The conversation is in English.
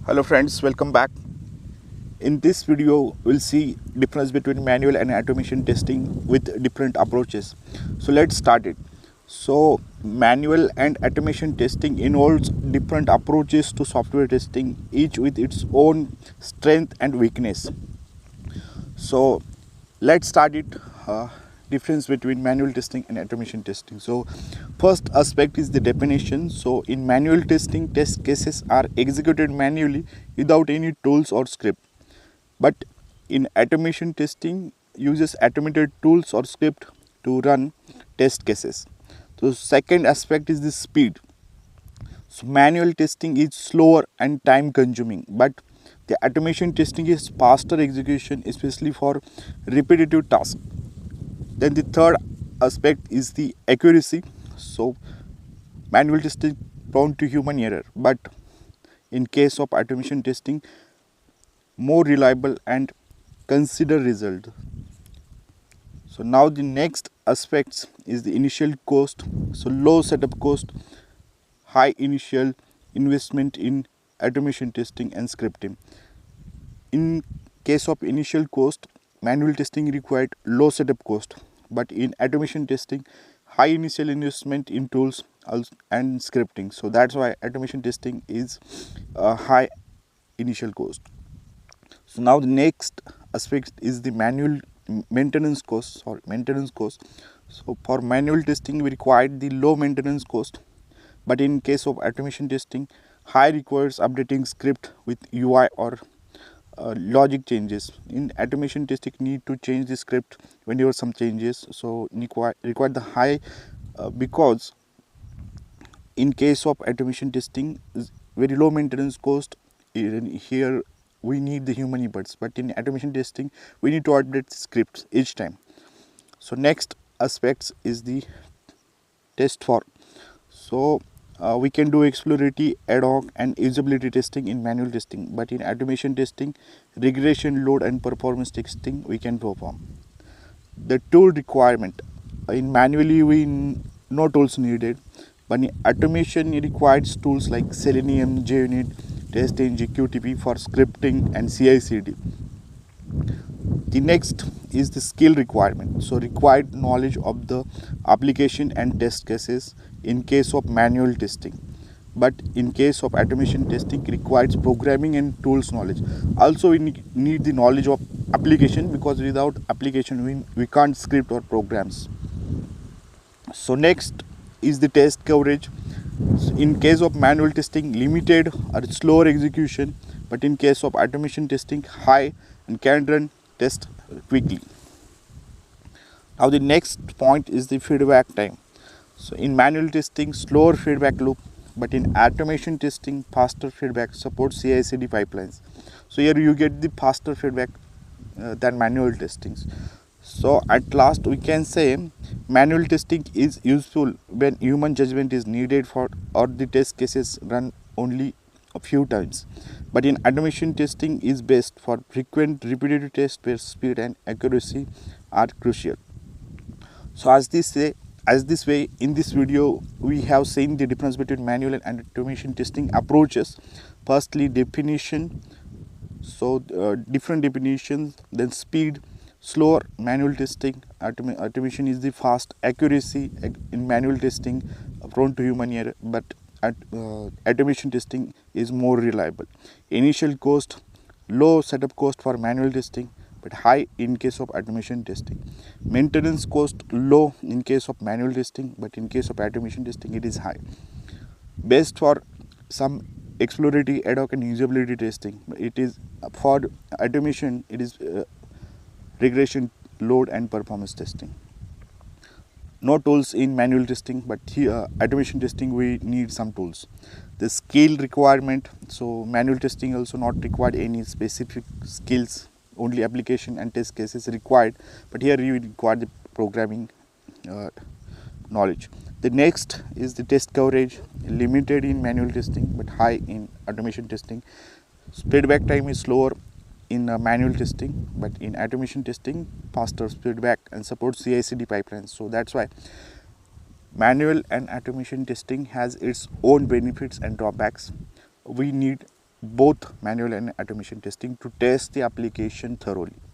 Hello friends, welcome back. In this video, we'll see difference between manual and automation testing with different approaches. So let's start it. So manual and automation testing involves different approaches to software testing, each with its own strength and weakness. So let's start it. Difference between manual testing and automation testing. So first aspect is the definition. So in manual testing, test cases are executed manually without any tools or script, but in automation testing uses automated tools or script to run test cases. So second aspect is the speed. So manual testing is slower and time consuming, but the automation testing is faster execution, especially for repetitive tasks. Then the third aspect is the accuracy. So manual testing prone to human error, but in case of automation testing, more reliable and consider result. So now the next aspects is the initial cost. So low setup cost, high initial investment in automation testing and scripting. In case of initial cost, manual testing required low setup cost, but in automation testing, high initial investment in tools and scripting. So that's why automation testing is a high initial cost. So now the next aspect is the manual maintenance cost or maintenance cost. So for manual testing, we required the low maintenance cost, but in case of automation testing, high requires updating script with UI or logic changes. In automation testing, need to change the script when there are some changes. So require the high because in case of automation testing, very low maintenance cost. Here we need the human inputs, but in automation testing we need to update scripts each time. So next aspects is the test for. So we can do exploratory, ad hoc and usability testing in manual testing, but in automation testing, regression, load and performance testing we can perform. The tool requirement, in manually no tools needed, but in automation it requires tools like Selenium, JUnit, TestNG, QTP for scripting and CI/CD. The next is the skill requirement. So required knowledge of the application and test cases in case of manual testing, but in case of automation testing requires programming and tools knowledge. Also we need the knowledge of application, because without application we can't script or programs. So next is the test coverage. So in case of manual testing, limited or slower execution, but in case of automation testing, high and can run test quickly. Now the next point is the feedback time. So in manual testing, slower feedback loop, but in automation testing, faster feedback, supports CI/CD pipelines. So here you get the faster feedback than manual testings. So at last we can say manual testing is useful when human judgment is needed for, or the test cases run only a few times, but in automation testing is best for frequent repetitive tests where speed and accuracy are crucial. So as this way in this video we have seen the difference between manual and automation testing approaches. Firstly, definition. So different definitions, then speed, slower manual testing, automation is the fast, accuracy in manual testing prone to human error, but automation testing is more reliable. Initial cost, low setup cost for manual testing, but high in case of automation testing. Maintenance cost low in case of manual testing, but in case of automation testing it is high. Best for some exploratory, ad hoc and usability testing. It is for automation, it is regression, load and performance testing. No tools in manual testing, but here automation testing we need some tools. The skill requirement, so manual testing also not required any specific skills, only application and test cases required, but here you require the programming knowledge. The next is the test coverage, limited in manual testing but high in automation testing. Feedback time is slower in manual testing, but in automation testing faster feedback and supports CI/CD pipelines. So that's why manual and automation testing has its own benefits and drawbacks. We need both manual and automation testing to test the application thoroughly.